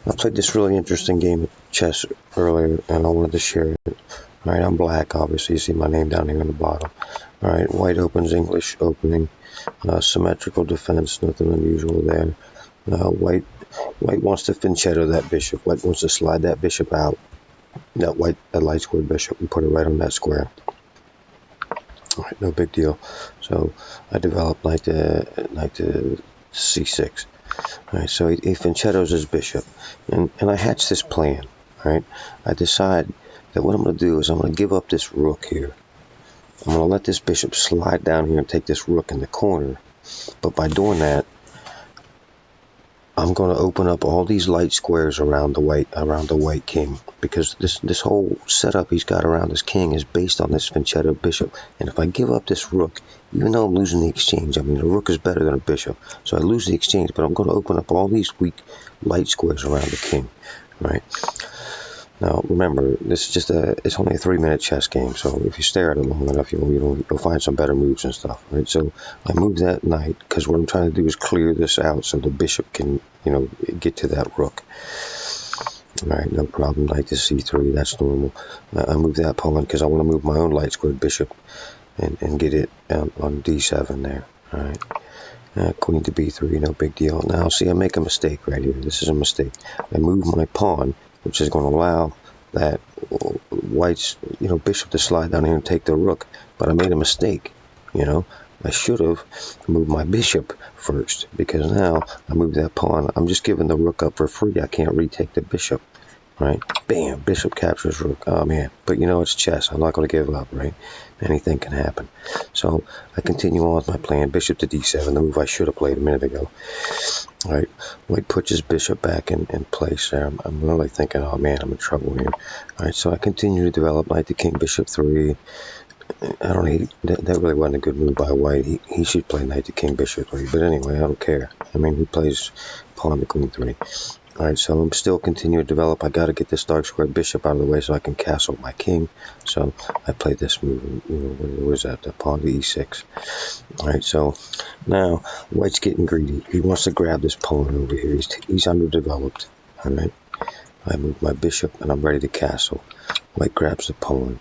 I played this really interesting game of chess earlier, and I wanted to share it. All right, I'm black, obviously. You see my name down here on the bottom. All right, white opens, English opening, symmetrical defense, nothing unusual there. White wants to fianchetto that bishop. White wants to slide that bishop out. That light squared bishop, and put it right on that square. All right, no big deal. So I developed knight to c6. All right, so he fianchettos his bishop, and I hatch this plan. All right, I decide that what I'm going to do is I'm going to give up this rook here. I'm going to let this bishop slide down here and take this rook in the corner. But by doing that, I'm going to open up all these light squares around the white king, because this whole setup he's got around his king is based on this fianchetto bishop. And if I give up this rook, even though I'm losing the exchange, I mean, a rook is better than a bishop, so I lose the exchange, but I'm going to open up all these weak light squares around the king, right? Now, remember, this is just it's only a 3-minute chess game, so if you stare at it long enough, you'll find some better moves and stuff, right? So I move that knight, because what I'm trying to do is clear this out so the bishop can, get to that rook. All right, no problem. Knight to c3, that's normal. I move that pawn because I want to move my own light squared bishop and get it on d7 there. All right. Queen to b3, no big deal. Now, see, I make a mistake right here. This is a mistake. I move my pawn, which is going to allow that white's, bishop to slide down here and take the rook. But I made a mistake, I should have moved my bishop first, because now I move that pawn. I'm just giving the rook up for free. I can't retake the bishop, right? Bam, bishop captures rook. Oh, man. But it's chess. I'm not going to give up, right? Anything can happen. So I continue on with my plan. Bishop to d7, the move I should have played a minute ago. All right, white puts his bishop back in place there. I'm really thinking, oh, man, I'm in trouble here. All right, so I continue to develop knight to king, bishop 3. I don't know, that really wasn't a good move by white. He should play knight to king, bishop 3. But anyway, I don't care. I mean, he plays pawn to queen 3. All right, so I'm still continuing to develop. I got to get this dark square bishop out of the way so I can castle my king. So I played this move. What is that? The pawn to e6. All right, so now white's getting greedy. He wants to grab this pawn over here. He's underdeveloped. All right, I move my bishop and I'm ready to castle. White grabs the pawn.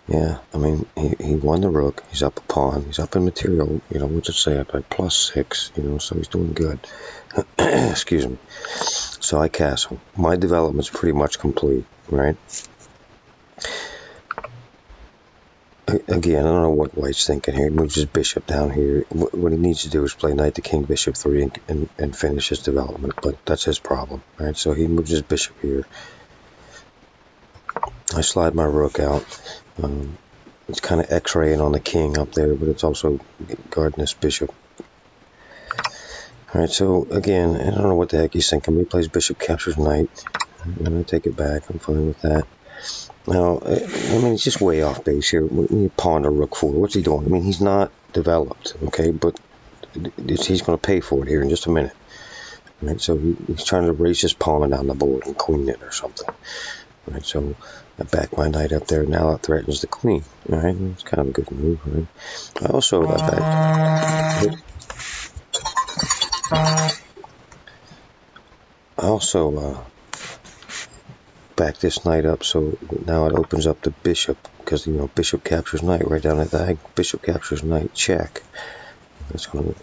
Yeah, I mean, he won the rook. He's up a pawn. He's up in material. What's it say? Up at +6. So he's doing good. Excuse me. So I castle. My development's pretty much complete, right? Again, I don't know what white's thinking here. He moves his bishop down here. What he needs to do is play knight to king, bishop 3 and finish his development. But that's his problem, right? So he moves his bishop here. I slide my rook out. It's kind of x-raying on the king up there, but it's also guarding this bishop. All right, so again, I don't know what the heck he's thinking. He plays bishop captures knight, and I take it back. I'm fine with that. Now, I mean, it's just way off base here. We pawn to rook 4. What's he doing? I mean, he's not developed, okay, but he's going to pay for it here in just a minute. All right, so he's trying to raise his pawn down the board and queen it or something. All right, so I back my knight up there. Now it threatens the queen. All right, it's kind of a good move. Right? I also back this knight up, so now it opens up the bishop, because bishop captures knight right down at the bishop captures knight, check.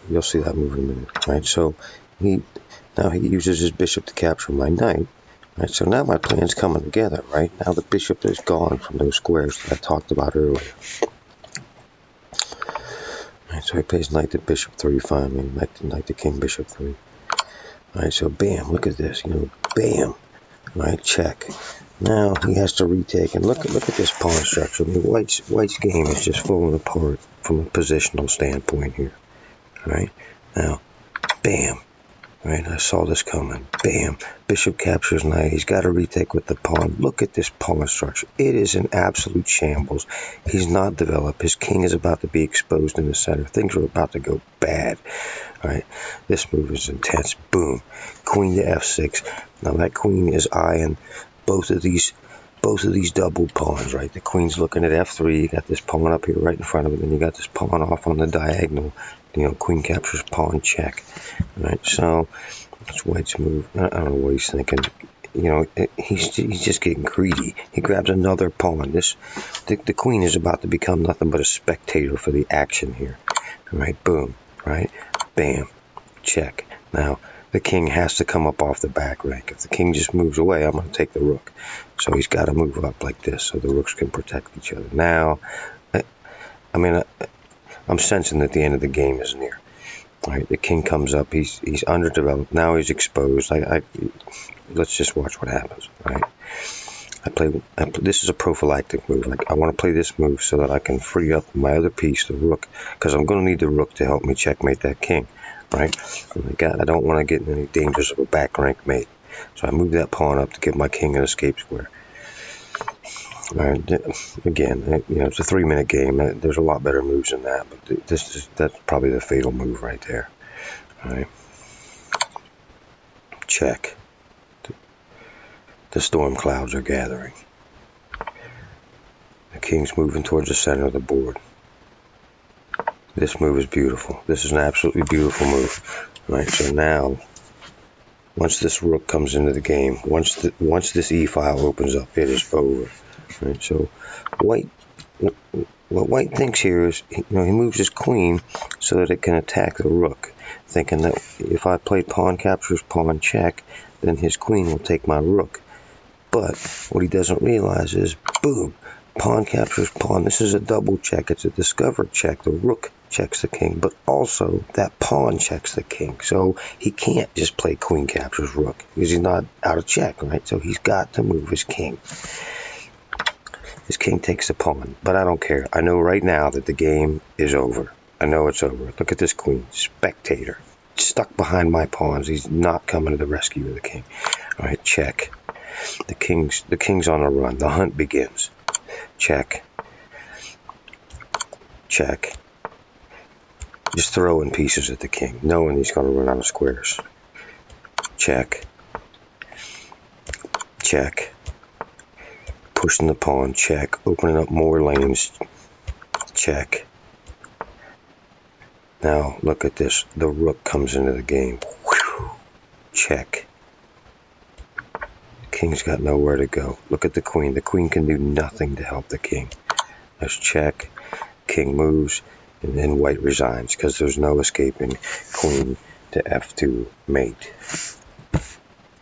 You'll see that move in a minute. Right, so he uses his bishop to capture my knight. Right, so now my plan's coming together, right? Now the bishop is gone from those squares that I talked about earlier. Right, so he plays knight to bishop 3 finally, knight to king, bishop 3. Alright, so bam, look at this, bam. Right, check. Now he has to retake, and look at this pawn structure. I mean, white's game is just falling apart from a positional standpoint here. Alright, now, bam. Right, I saw this coming. Bam. Bishop captures knight. He's got to retake with the pawn. Look at this pawn structure. It is an absolute shambles. He's not developed. His king is about to be exposed in the center. Things are about to go bad. All right, this move is intense. Boom. Queen to f6. Now that queen is eyeing both of these both of these doubled pawns, right? The queen's looking at f3. You got this pawn up here right in front of it, and you got this pawn off on the diagonal. Queen captures pawn, check. Right, so that's white's move. I don't know what he's thinking. He's just getting greedy. He grabs another pawn. The queen is about to become nothing but a spectator for the action here. All right, boom, right, bam, check. Now the king has to come up off the back rank. If the king just moves away, I'm going to take the rook. So he's got to move up like this so the rooks can protect each other. Now, I'm sensing that the end of the game is near. All right, the king comes up. He's underdeveloped. Now he's exposed. Let's just watch what happens. Right. This is a prophylactic move. Like, I want to play this move so that I can free up my other piece, the rook, because I'm going to need the rook to help me checkmate that king. Right. I don't want to get in any dangers of a back rank mate. So I move that pawn up to give my king an escape square. All right. Again, it's a 3-minute game. There's a lot better moves than that, but that's probably the fatal move right there. All right. Check. The storm clouds are gathering. The king's moving towards the center of the board. This move is beautiful. This is an absolutely beautiful move. Right, so now, once this rook comes into the game, once this e-file opens up, it is over. Right, so what white thinks here is, he moves his queen so that it can attack the rook, thinking that if I play pawn captures pawn check, then his queen will take my rook. But what he doesn't realize is, boom, pawn captures pawn. This is a double check. It's a discovered check. The rook checks the king, but also that pawn checks the king. So he can't just play queen captures rook because he's not out of check, right? So he's got to move his king. His king takes the pawn, but I don't care. I know right now that the game is over. I know it's over. Look at this queen, spectator, stuck behind my pawns. He's not coming to the rescue of the king. All right, check. The king's on a run. The hunt begins. Check. Check. Just throwing pieces at the king, knowing he's going to run out of squares. Check. Check. Pushing the pawn. Check. Opening up more lanes. Check. Now, look at this. The rook comes into the game. Whew. Check. King's got nowhere to go. Look at the queen. The queen can do nothing to help the king. Let's check. King moves, and then white resigns because there's no escaping queen to f2 mate.